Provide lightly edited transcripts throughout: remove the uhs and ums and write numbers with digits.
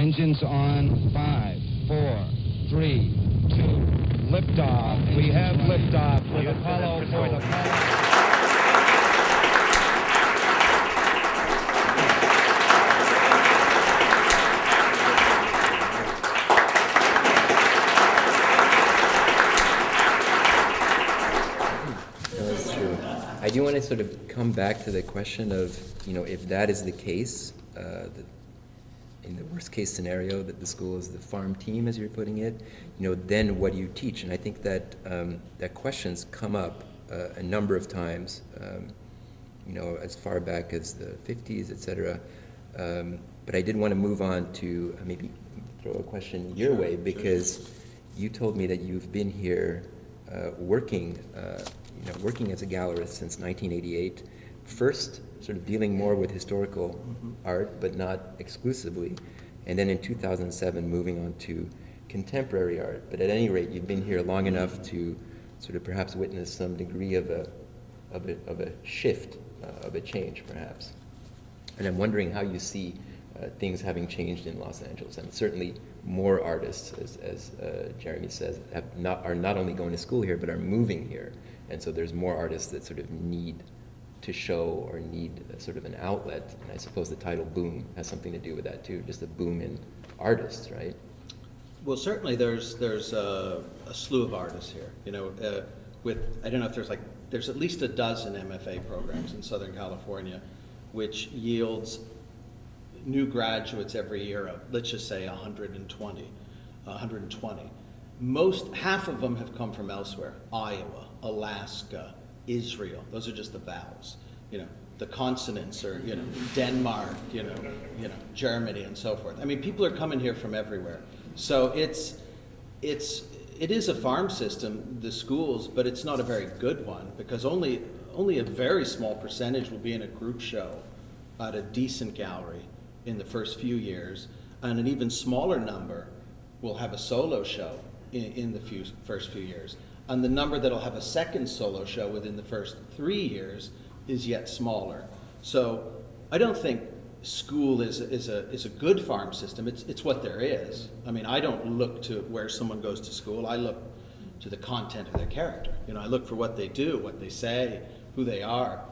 Engines on. 5, 4, 3, 2. Liftoff. We have liftoff with Apollo for the Apollo. I do want to sort of come back to the question of, if that is the case, in the worst case scenario that the school is the farm team, as you're putting it, then what do you teach? And I think that that question's come up a number of times, as far back as the 50s, et cetera. But I did want to move on to maybe throw a question your way, because you told me that you've been here working as a gallerist since 1988, first sort of dealing more with historical art, but not exclusively, and then in 2007 moving on to contemporary art. But at any rate, you've been here long enough to sort of perhaps witness some degree of a shift, of a change perhaps. And I'm wondering how you see things having changed in Los Angeles. And certainly more artists, as Jeremy says, are not only going to school here, but are moving here. And so there's more artists that sort of need to show or need sort of an outlet. And I suppose the title Boom has something to do with that too, just a boom in artists, right? Well, certainly there's a slew of artists here. I don't know if there's at least a dozen MFA programs in Southern California, which yields new graduates every year of, let's just say 120. Half of them have come from elsewhere: Iowa, Alaska, Israel. Those are just the vowels. The consonants are, Denmark, Germany, and so forth. I mean, people are coming here from everywhere. So it is a farm system, the schools, but it's not a very good one, because only a very small percentage will be in a group show at a decent gallery in the first few years, and an even smaller number will have a solo show in the first few years. And the number that'll have a second solo show within the first 3 years is yet smaller. So I don't think school is a good farm system. It's what there is. I mean, I don't look to where someone goes to school. I look to the content of their character. I look for what they do, what they say, who they are.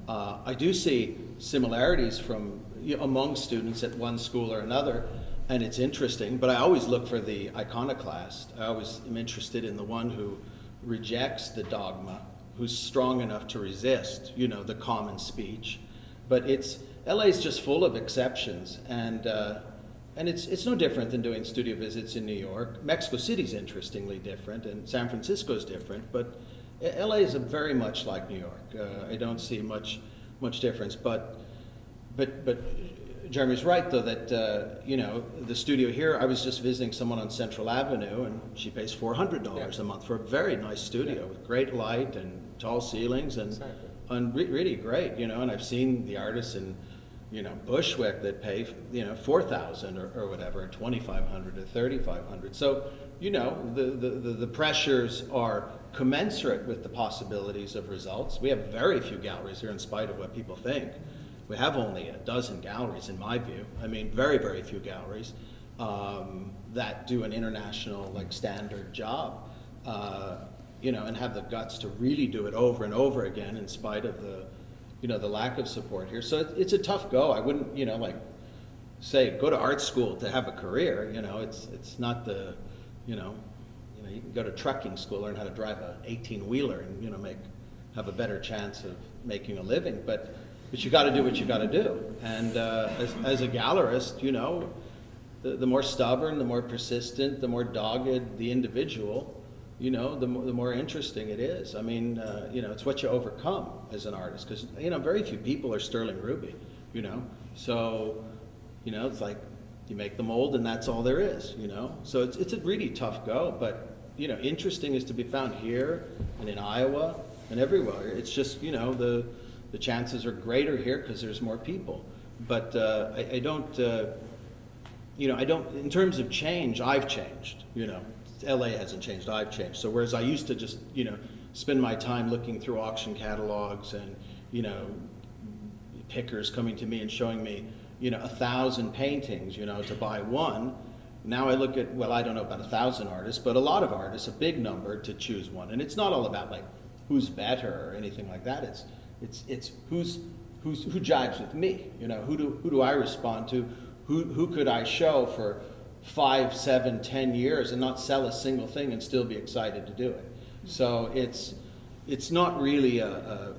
I do see similarities among students at one school or another, and it's interesting, but I always look for the iconoclast. I always am interested in the one who rejects the dogma, who's strong enough to resist, the common speech. But LA is just full of exceptions, and it's no different than doing studio visits in New York. Mexico City's interestingly different, and San Francisco's different, but LA is very much like New York. I don't see much difference, but Jeremy's right, though, that the studio here, I was just visiting someone on Central Avenue, and she pays $400 a month for a very nice studio with great light and tall ceilings, and really great, and I've seen the artists in Bushwick that pay $4,000 or whatever, $2,500 or $3,500. So the pressures are commensurate with the possibilities of results. We have very few galleries here, in spite of what people think. We have only a dozen galleries, in my view. I mean, very, very few galleries that do an international, standard job, and have the guts to really do it over and over again, in spite of the lack of support here. So it's a tough go. I wouldn't, say go to art school to have a career. It's not the, you can go to trucking school, learn how to drive a 18-wheeler, and have a better chance of making a living. But you got to do what you got to do. And as a gallerist, the more stubborn, the more persistent, the more dogged the individual, the more interesting it is. I mean, it's what you overcome as an artist, because very few people are Sterling Ruby. So it's like you make the mold, and that's all there is. So it's a really tough go, but interesting is to be found here and in Iowa and everywhere. It's just the chances are greater here because there's more people. But I don't, in terms of change, I've changed, LA hasn't changed, I've changed. So whereas I used to just, spend my time looking through auction catalogs and, pickers coming to me and showing me, 1,000 paintings, to buy one. Now I look at, well, I don't know about 1,000 artists, but a lot of artists, a big number to choose one. And it's not all about like who's better or anything like that. It's who jives with me. Who do I respond to? Who could I show for 5, 7, 10 years and not sell a single thing and still be excited to do it? So it's not really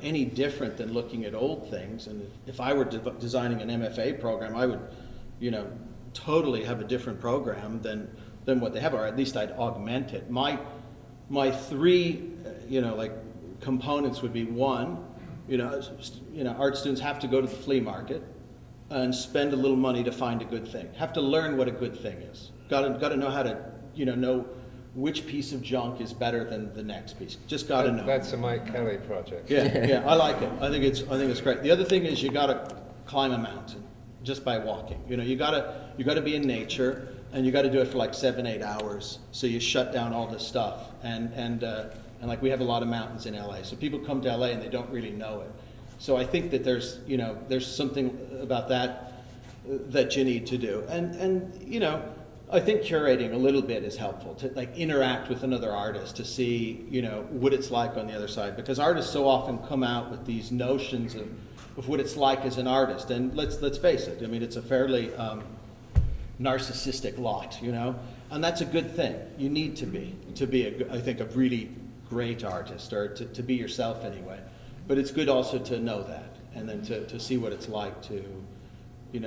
any different than looking at old things. And if I were designing an MFA program, I would, totally have a different program than what they have, or at least I'd augment it. My 3, like components would be: one, art students have to go to the flea market and spend a little money to find a good thing. Have to learn what a good thing is. Got to know how to, know which piece of junk is better than the next piece. Just got to know. That's a Mike Kelly project. Yeah, I like it. I think it's great. The other thing is you got to climb a mountain just by walking. You got to be in nature, and you got to do it for like 7-8 hours. So you shut down all this stuff, and like we have a lot of mountains in LA. So people come to LA and they don't really know it. So I think that there's something about that you need to do, and I think curating a little bit is helpful to like interact with another artist to see what it's like on the other side, because artists so often come out with these notions of what it's like as an artist, and let's face it, I mean, it's a fairly narcissistic lot, and that's a good thing. You need to be I think a really great artist, or to be yourself anyway. But it's good also to know that, and then to see what it's like to be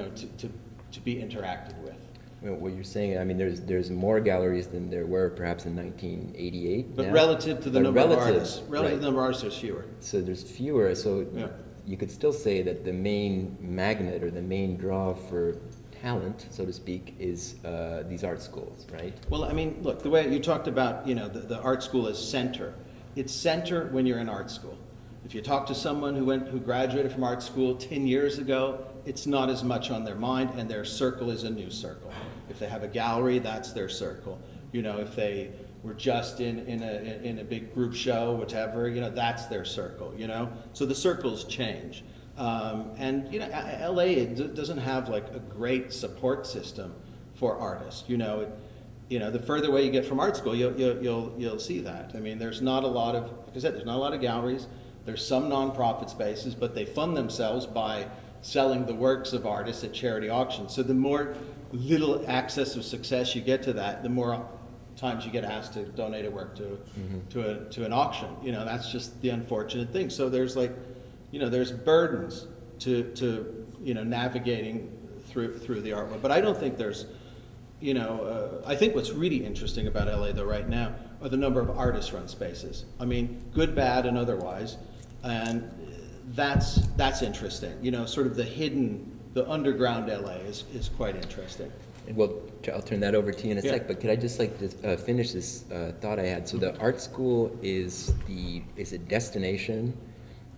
interacted with. Well, what you're saying, I mean, there's more galleries than there were perhaps in 1988. But now. relative to the number of artists, right. to the number of artists, there's fewer. So there's fewer. So Yeah. you could still say that the main magnet or the main draw for talent, so to speak, is these art schools, right? Well, I mean, look, the way you talked about, the art school is center. It's center when you're in art school. If you talk to someone who graduated from art school 10 years ago, it's not as much on their mind, and their circle is a new circle. If they have a gallery, that's their circle. If they were just in a big group show, whatever, that's their circle. So the circles change, and LA doesn't have like a great support system for artists. The further away you get from art school, you'll see that. I mean, there's not a lot of, like I said, there's not a lot of galleries. There's some nonprofit spaces, but they fund themselves by selling the works of artists at charity auctions. So the more little access of success you get to that, the more times you get asked to donate a work to an auction. That's just the unfortunate thing. So there's there's burdens to navigating through the art world. But I don't think there's I think what's really interesting about LA though right now are the number of artist-run spaces. I mean, good, bad, and otherwise, and that's interesting. Sort of the underground LA is quite interesting. Well, I'll turn that over to you in a sec, but could I just finish this thought I had? So the art school is a destination,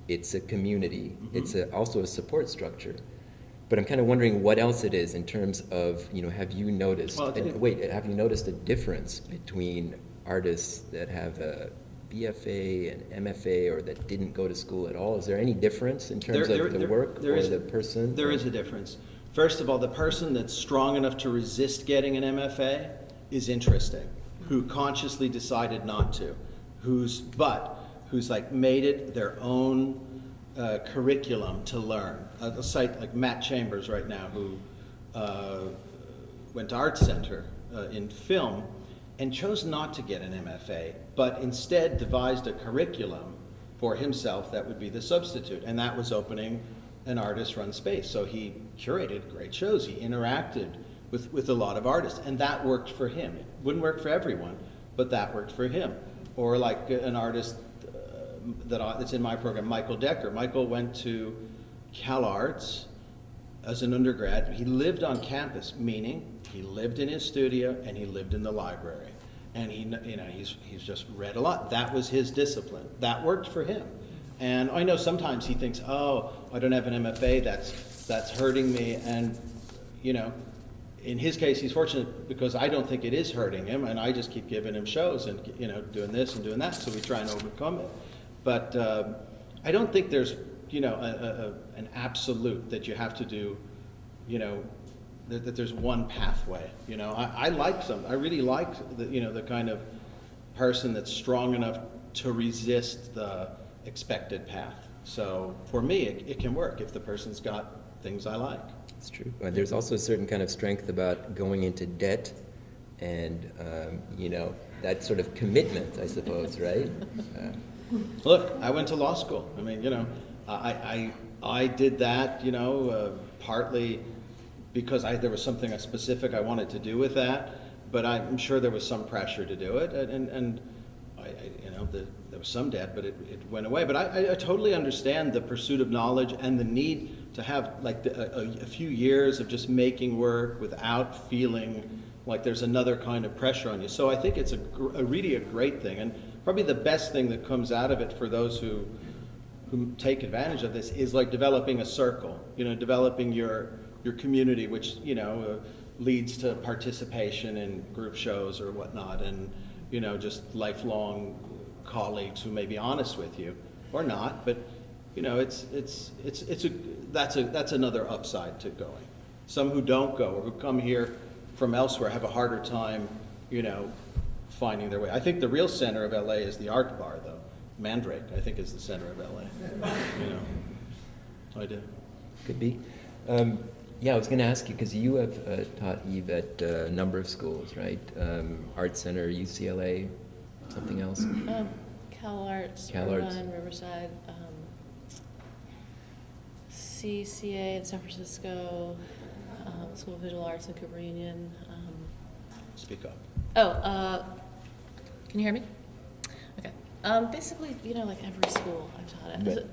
it's a community, it's also a support structure. But I'm kind of wondering what else it is in terms of, have you noticed, have you noticed a difference between artists that have a BFA and MFA or that didn't go to school at all? Is there any difference in terms of the work or the person? There is a difference. First of all, the person that's strong enough to resist getting an MFA is interesting, who consciously decided not to, who's like made it their own curriculum to learn. A site like Matt Chambers right now, who went to Art Center in film and chose not to get an MFA, but instead devised a curriculum for himself that would be the substitute, and that was opening an artist-run space. So he curated great shows, he interacted with a lot of artists, and that worked for him. It wouldn't work for everyone, but that worked for him. Or like an artist that's in my program, Michael Decker. Michael went to Cal Arts as an undergrad. He lived on campus, meaning he lived in his studio and he lived in the library. And he's just read a lot. That was his discipline. That worked for him. And I know sometimes he thinks, oh, I don't have an MFA, that's hurting me. And in his case, he's fortunate because I don't think it is hurting him, and I just keep giving him shows and doing this and doing that, so we try and overcome it. But I don't think there's an absolute that you have to do you know, that there's one pathway. You know, I really like the, you know, the kind of person that's strong enough to resist the expected path. So for me, it can work if the person's got things I like. It's true. There's also a certain kind of strength about going into debt and, you know, that sort of commitment, I suppose, right? Look, I went to law school. I mean, you know, I did that, you know, partly because there was something specific I wanted to do with that, but I'm sure there was some pressure to do it, and you know, there was some debt, but it went away. But I totally understand the pursuit of knowledge and the need to have like a few years of just making work without feeling like there's another kind of pressure on you. So I think it's really a great thing, and probably the best thing that comes out of it for those who take advantage of this is like developing a circle, you know, developing your community, which, you know, leads to participation in group shows or whatnot, and, you know, just lifelong colleagues who may be honest with you or not, but, you know, that's another upside to going. Some who don't go or who come here from elsewhere have a harder time, you know, finding their way. I think the real center of LA is the Art Bar, though. Mandrake, I think, is the center of LA. You know, I do. Could be. Yeah, I was going to ask you, because you have taught, Eve, at a number of schools, right? Art Center, UCLA, something else? CalArts, Irvine, Riverside, CCA in San Francisco, School of Visual Arts in Cooper Union. Speak up. Can you hear me? Okay. Basically, you know, like every school I've taught at.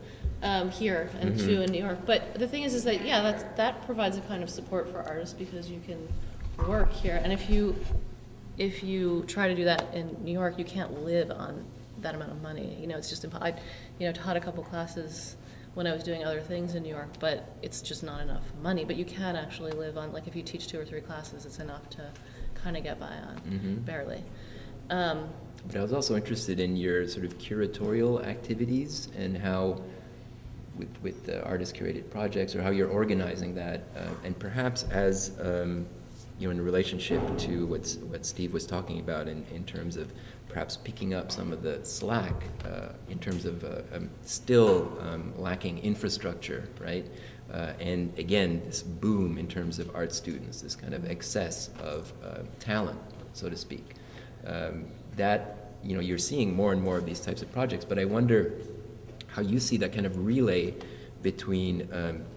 Here and two in New York. But the thing is that, yeah, that provides a kind of support for artists because you can work here. And if you try to do that in New York, you can't live on that amount of money. You know, it's just I, you know, taught a couple classes when I was doing other things in New York, but it's just not enough money. But you can actually live on, like, if you teach 2 or 3 classes, it's enough to kind of get by on, barely. But I was also interested in your sort of curatorial activities and how, with the artist curated projects, or how you're organizing that, and perhaps as you know, in relationship to what Steve was talking about in terms of perhaps picking up some of the slack in terms of still lacking infrastructure, right? And again, this boom in terms of art students, this kind of excess of talent, so to speak. That, you know, you're seeing more and more of these types of projects, but I wonder how you see that kind of relay between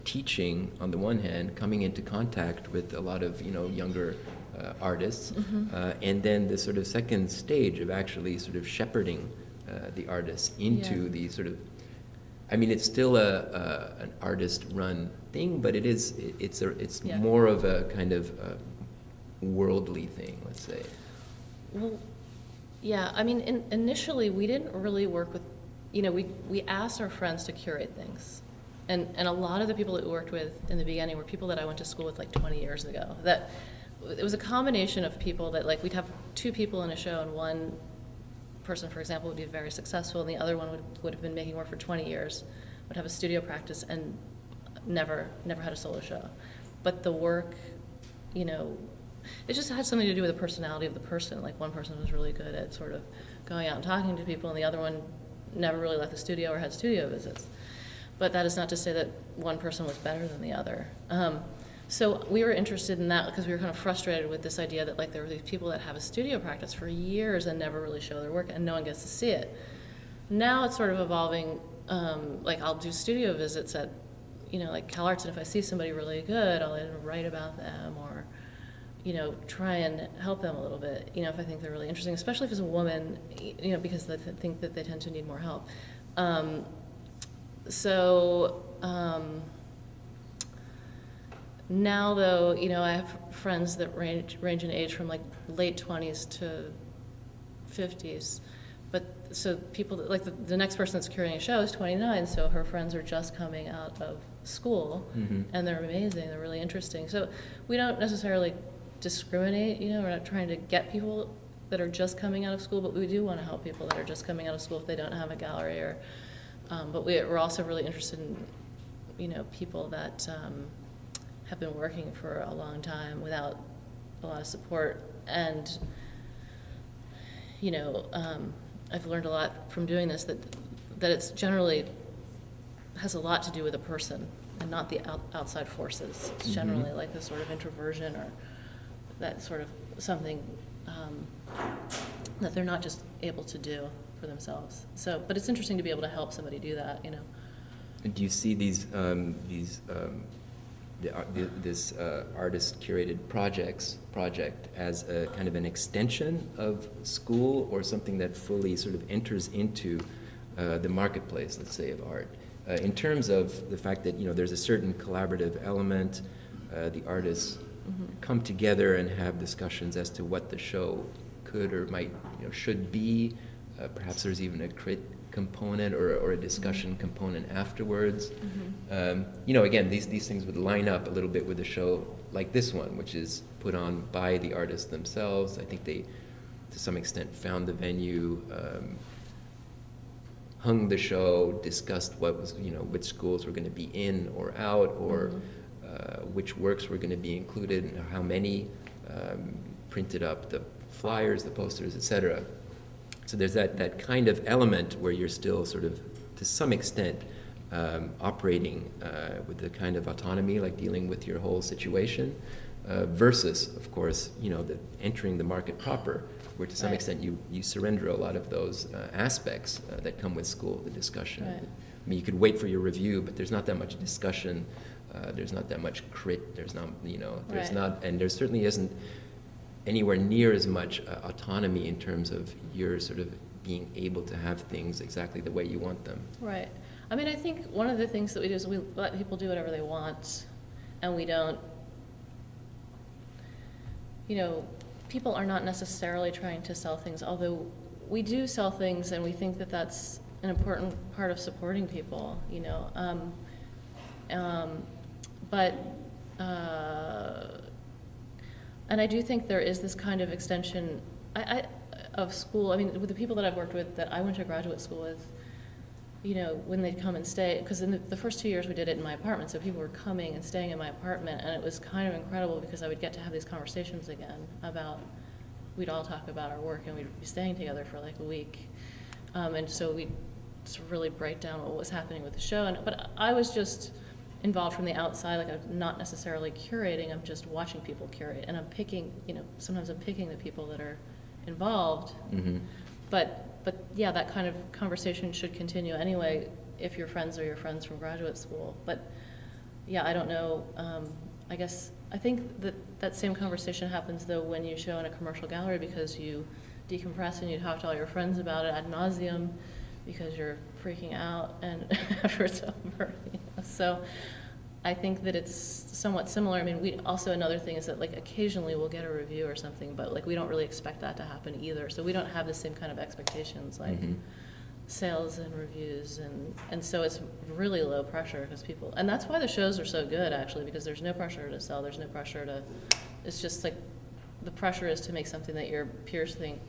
teaching on the one hand, coming into contact with a lot of, you know, younger artists, and then the sort of second stage of actually sort of shepherding the artists into the sort of, I mean, it's still an artist-run thing, but it's more of a kind of worldly thing, let's say. Well, yeah, I mean, initially we didn't really work with, you know, we asked our friends to curate things. And a lot of the people that we worked with in the beginning were people that I went to school with like 20 years ago. That it was a combination of people that, like, we'd have 2 people in a show, and one person, for example, would be very successful, and the other one would have been making work for 20 years, would have a studio practice, and never had a solo show. But the work, you know, it just had something to do with the personality of the person. Like, one person was really good at sort of going out and talking to people, and the other one never really left the studio or had studio visits. But that is not to say that one person was better than the other. So we were interested in that because we were kind of frustrated with this idea that, like, there were these people that have a studio practice for years and never really show their work, and no one gets to see it. Now it's sort of evolving. Like, I'll do studio visits at, you know, like CalArts, and if I see somebody really good, I'll either write about them or, you know, try and help them a little bit, you know, if I think they're really interesting, especially if it's a woman, you know, because I think that they tend to need more help. Now, though, you know, I have friends that range in age from, like, late 20s to 50s. But so people, like, the next person that's curating a show is 29, so her friends are just coming out of school, and they're amazing, they're really interesting. So we don't necessarily discriminate, you know, we're not trying to get people that are just coming out of school, but we do want to help people that are just coming out of school if they don't have a gallery, or, but we're also really interested in, you know, people that have been working for a long time without a lot of support. And, I've learned a lot from doing this, that it's generally has a lot to do with a person and not the outside forces. It's generally like this sort of introversion or that sort of something that they're not just able to do for themselves. So, but it's interesting to be able to help somebody do that, And do you see this artist curated project as a kind of an extension of school, or something that fully sort of enters into the marketplace, let's say, of art? In terms of the fact that, there's a certain collaborative element, the artists come together and have discussions as to what the show could or might, should be. Perhaps there's even a crit component or a discussion component afterwards. Again, these things would line up a little bit with a show like this one, which is put on by the artists themselves. I think they, to some extent, found the venue, hung the show, discussed what was, which schools were going to be in or out, or which works were going to be included and how many, printed up the flyers, the posters, etc. So there's that kind of element where you're still sort of, to some extent, operating with the kind of autonomy, like dealing with your whole situation, versus, of course, entering the market proper, where to some extent you surrender a lot of those aspects that come with school, the discussion. Right. I mean, you could wait for your review, but there's not that much discussion. There's not that much crit. There's not, there's not, and there certainly isn't anywhere near as much autonomy in terms of your sort of being able to have things exactly the way you want them. Right. I mean, I think one of the things that we do is we let people do whatever they want, and we don't, people are not necessarily trying to sell things, although we do sell things, and we think that that's an important part of supporting people, and I do think there is this kind of extension of school. I mean, with the people that I've worked with that I went to graduate school with, when they'd come and stay, because in the first 2 years we did it in my apartment, so people were coming and staying in my apartment, and it was kind of incredible because I would get to have these conversations again about, we'd all talk about our work, and we'd be staying together for like a week. And so we'd really break down what was happening with the show. But I was just involved from the outside, like I'm not necessarily curating, I'm just watching people curate, and I'm picking, sometimes I'm picking the people that are involved. But yeah, that kind of conversation should continue anyway if your friends are your friends from graduate school. But yeah, I don't know, I think that same conversation happens though when you show in a commercial gallery, because you decompress and you talk to all your friends about it ad nauseum because you're freaking out and after it's over. So I think that it's somewhat similar. I mean, another thing is that like occasionally we'll get a review or something, but like we don't really expect that to happen either. So we don't have the same kind of expectations like sales and reviews, and so it's really low pressure because people, and that's why the shows are so good actually, because there's no pressure to sell, there's no pressure to, it's just like the pressure is to make something that your peers think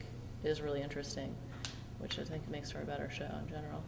is really interesting, which I think makes for a better show in general.